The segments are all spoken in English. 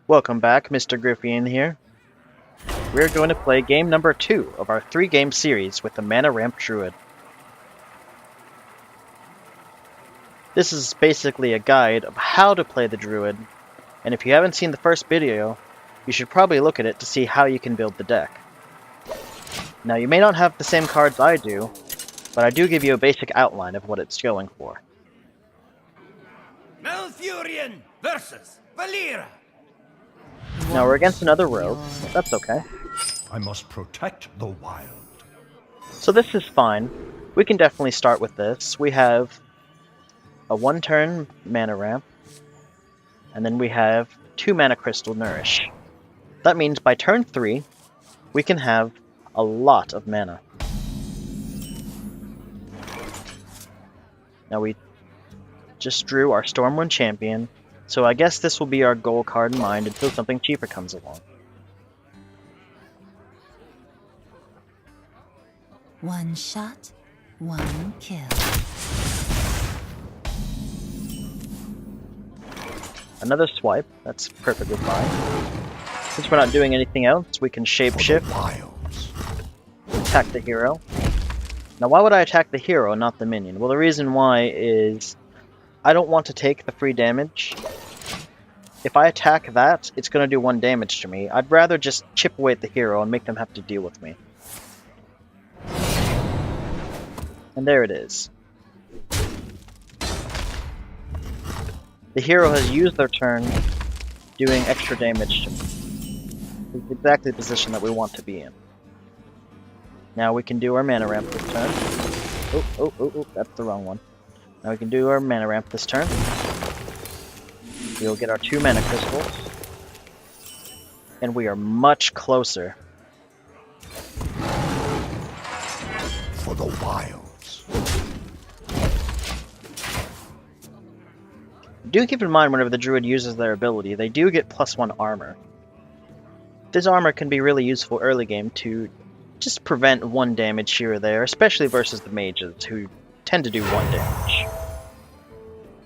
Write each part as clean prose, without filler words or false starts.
Welcome back, Mr. Gryphian here. We're going to play game number 2 of our 3-game series with the Mana Ramp Druid. This is basically a guide of how to play the Druid, and if you haven't seen the first video, you should probably look at it to see how you can build the deck. Now, you may not have the same cards I do, but I do give you a basic outline of what it's going for. Malfurion versus Valera. Now, we're against another rogue, but that's okay. I must protect the wild. So this is fine. We can definitely start with this. We have a 1-turn mana ramp, and then we have 2 mana crystal nourish. That means by turn 3, we can have a lot of mana. Now we just drew our Stormwind champion, so I guess this will be our goal card in mind until something cheaper comes along. One shot, one kill. Another swipe, that's perfectly fine. Since we're not doing anything else, we can shapeshift, attack the hero. Now why would I attack the hero and not the minion? Well, the reason why is I don't want to take the free damage. If I attack that, it's going to do 1 damage to me. I'd rather just chip away at the hero and make them have to deal with me. And there it is. The hero has used their turn doing extra damage to me. It's exactly the position that we want to be in. Now we can do our mana ramp this turn. Oh, that's the wrong one. Now we can do our mana ramp this turn. We'll get our 2 mana crystals. And we are much closer. For the wilds. Do keep in mind whenever the druid uses their ability, they do get +1 armor. This armor can be really useful early game to just prevent 1 damage here or there, especially versus the mages, who tend to do 1 damage.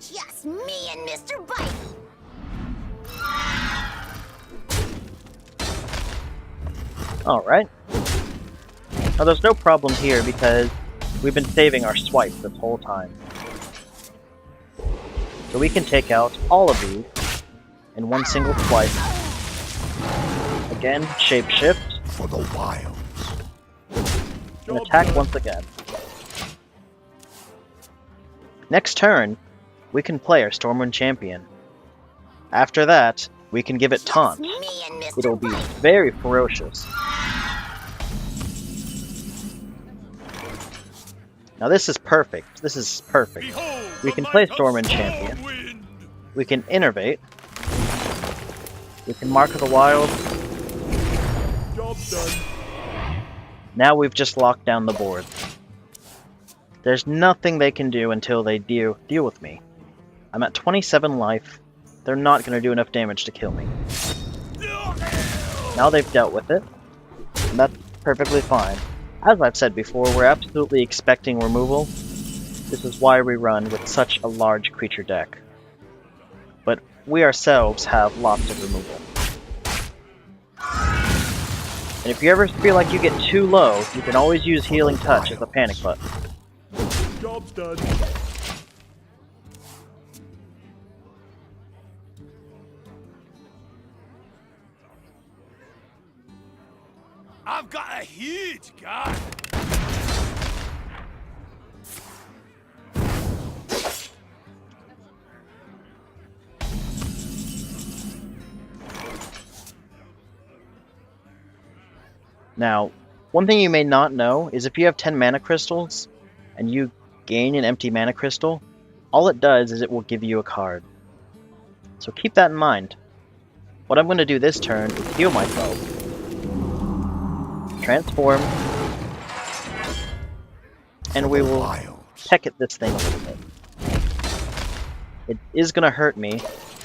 Just me and Mr. Bite. Alright. Now there's no problem here because we've been saving our swipe this whole time. So we can take out all of these in 1 single swipe. Again, shapeshift. For the wilds. And attack once again. Next turn, we can play our Stormwind champion. After that, we can give it taunt. It'll be very ferocious. Now this is perfect. This is perfect. We can play Stormwind champion. We can innervate. We can mark the wild. Job done. Now we've just locked down the board. There's nothing they can do until they deal with me. I'm at 27 life. They're not going to do enough damage to kill me. Now they've dealt with it, and that's perfectly fine. As I've said before, we're absolutely expecting removal. This is why we run with such a large creature deck. But we ourselves have lots of removal. And if you ever feel like you get too low, you can always use Healing Touch as a panic button. Job's done. I've got a huge gun. Now, one thing you may not know is if you have 10 mana crystals and you gain an empty mana crystal, all it does is it will give you a card. So keep that in mind. What I'm going to do this turn is heal myself. Transform. And we will peck at this thing a little bit. It is going to hurt me,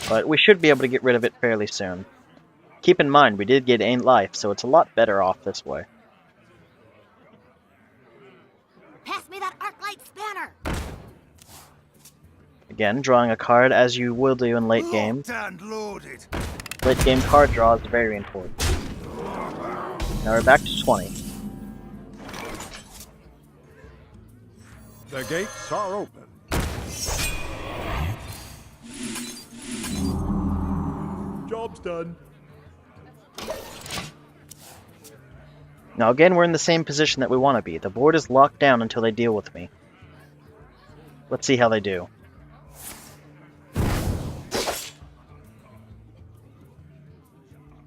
but we should be able to get rid of it fairly soon. Keep in mind, we did get 8 life, so it's a lot better off this way. Pass me that arc light spanner. Again, drawing a card as you will do in late game. Locked and loaded. Late game card draw is very important. Now we're back to 20. The gates are open. Job's done. Now again, we're in the same position that we want to be. The board is locked down until they deal with me. Let's see how they do.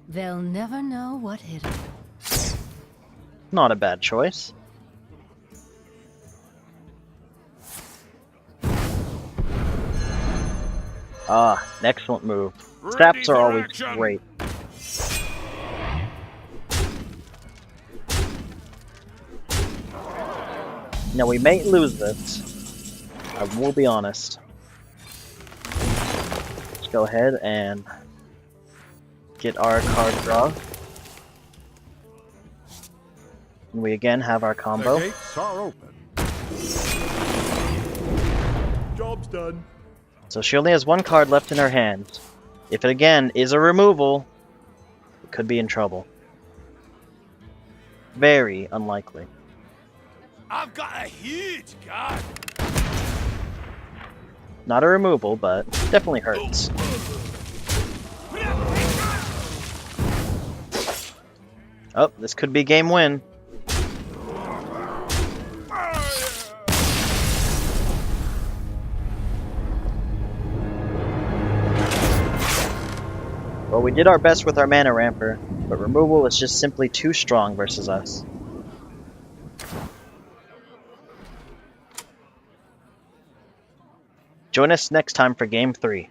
They'll never know what hit them. Not a bad choice. Ah, an excellent move. Saps are always great. Now we may lose this. I will be honest. Let's go ahead and get our card draw. And we again have our combo. The gates are open. Job's done. So she only has one card left in her hand. If it again is a removal, it could be in trouble. Very unlikely. I've got a huge guard. Not a removal, but definitely hurts. Oh, this could be game win. Well, we did our best with our mana ramper, but removal is just simply too strong versus us. Join us next time for Game 3.